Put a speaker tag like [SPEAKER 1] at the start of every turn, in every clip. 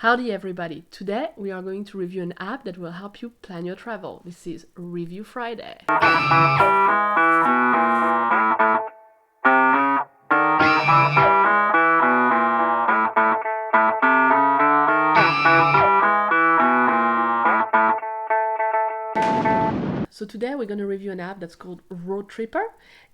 [SPEAKER 1] Howdy everybody! Today we are going to review an app that will help you plan your travel. This is Review Friday. So today we're going to review an app that's called Road Tripper,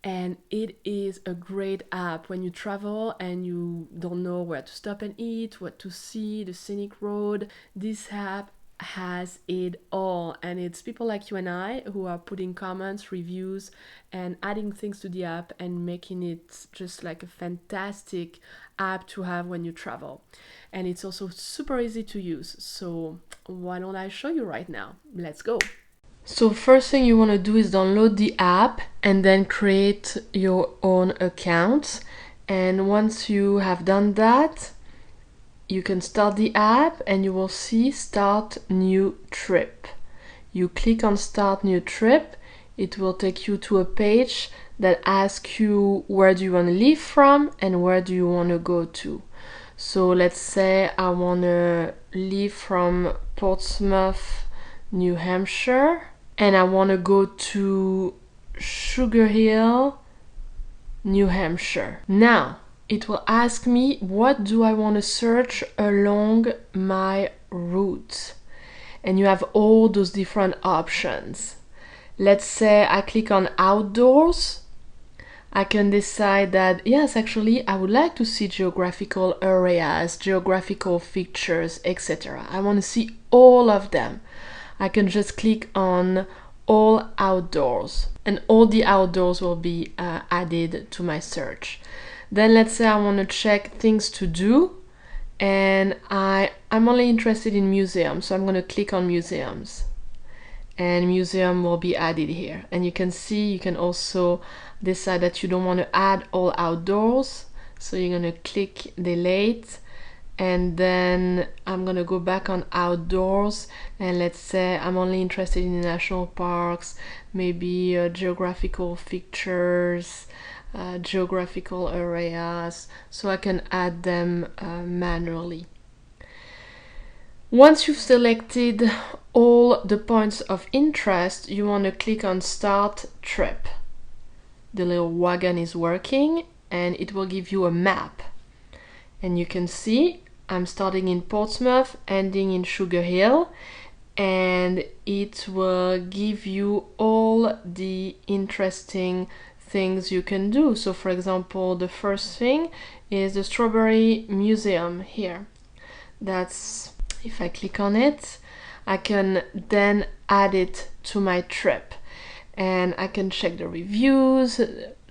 [SPEAKER 1] and it is a great app when you travel and you don't know where to stop and eat, what to see, the scenic road. This app has it all, and it's people like you and I who are putting comments, reviews, and adding things to the app and making it just like a fantastic app to have when you travel. And it's also super easy to use, so why don't I show you right now? Let's go! So first thing you want to do is download the app and then create your own account. And once you have done that, you can start the app and you will see Start New Trip. You click on Start New Trip. It will take you to a page that asks you where do you want to leave from and where do you want to go to. So let's say I want to leave from Portsmouth, New Hampshire. And I want to go to Sugar Hill, New Hampshire. Now, it will ask me what do I want to search along my route. And you have all those different options. Let's say I click on outdoors. I can decide that, yes, actually, I would like to see geographical areas, geographical features, etc. I want to see all of them. I can just click on all outdoors and all the outdoors will be added to my search. Then let's say I want to check things to do and I'm only interested in museums, so I'm going to click on museums and museum will be added here. And you can see you can also decide that you don't want to add all outdoors, so you're going to click delete. And then I'm gonna go back on outdoors and let's say I'm only interested in national parks, maybe geographical features, geographical areas, so I can add them manually. Once you've selected all the points of interest, you want to click on Start Trip. The little wagon is working and it will give you a map. And you can see I'm starting in Portsmouth, ending in Sugar Hill, and it will give you all the interesting things you can do. So for example, the first thing is the Strawberry Museum here. That's, if I click on it, I can then add it to my trip. And I can check the reviews.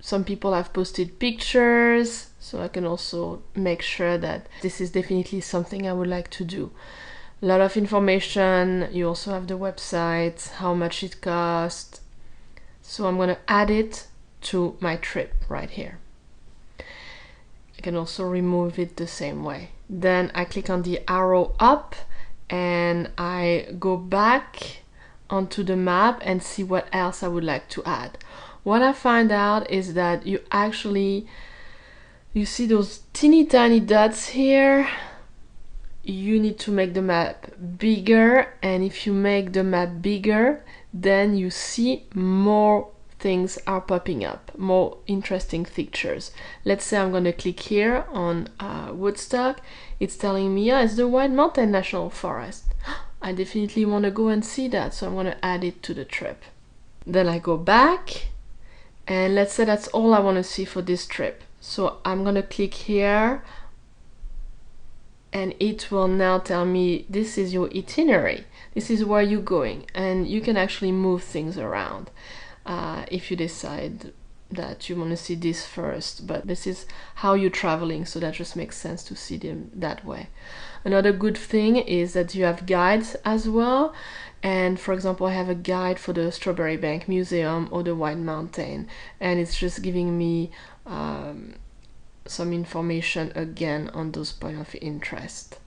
[SPEAKER 1] Some people have posted pictures, so I can also make sure that this is definitely something I would like to do. A lot of information. You also have the website, how much it costs. So I'm going to add it to my trip right here. I can also remove it the same way. Then I click on the arrow up and I go back onto the map and see what else I would like to add. What I find out is that you see those teeny tiny dots here. You need to make the map bigger, and if you make the map bigger, then you see more things are popping up, more interesting features. Let's say I'm going to click here on Woodstock. It's telling me, yeah, it's the White Mountain National Forest. I definitely want to go and see that, so I'm going to add it to the trip. Then I go back, and let's say that's all I want to see for this trip. So I'm going to click here, and it will now tell me this is your itinerary. This is where you're going, and you can actually move things around if you decide that you want to see this first, but this is how you're traveling, so that just makes sense to see them that way. Another good thing is that you have guides as well, and for example I have a guide for the Strawberry Bank Museum or the White Mountain, and it's just giving me some information again on those points of interest.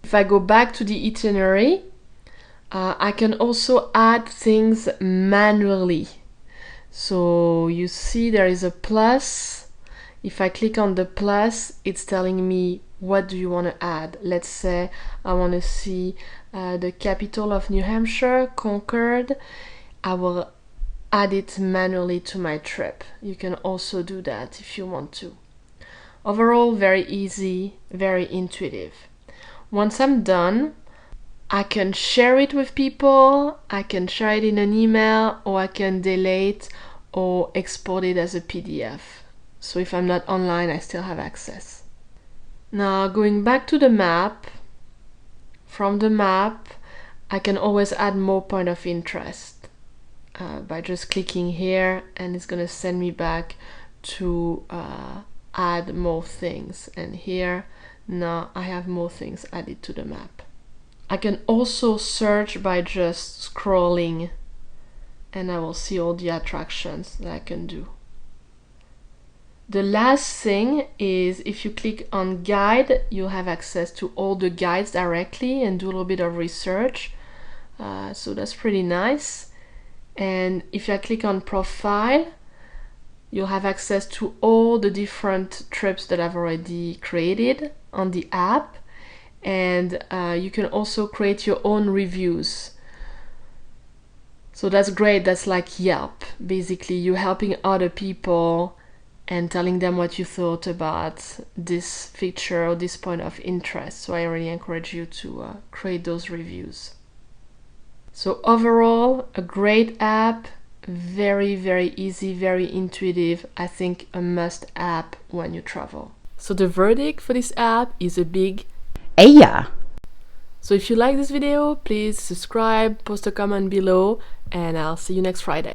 [SPEAKER 1] If I go back to the itinerary, I can also add things manually. So you see there is a plus. If I click on the plus, it's telling me what do you want to add. Let's say I want to see the capital of New Hampshire, Concord. I will add it manually to my trip. You can also do that if you want to. Overall, very easy, very intuitive. Once I'm done, I can share it with people, I can share it in an email, or I can delete or export it as a PDF. So if I'm not online, I still have access. Now going back to the map, from the map, I can always add more point of interest by just clicking here, and it's going to send me back to add more things. And here, now I have more things added to the map. I can also search by just scrolling, and I will see all the attractions that I can do. The last thing is if you click on guide, you'll have access to all the guides directly and do a little bit of research. So that's pretty nice. And if I click on profile, you'll have access to all the different trips that I've already created on the app. And you can also create your own reviews. So that's great. That's like Yelp. Basically, you're helping other people and telling them what you thought about this feature or this point of interest. So I really encourage you to create those reviews. So overall, a great app, very, very easy, very intuitive. I think a must app when you travel. So the verdict for this app is a big
[SPEAKER 2] yeah.
[SPEAKER 1] So if you like this video, please subscribe, post a comment below, and I'll see you next Friday.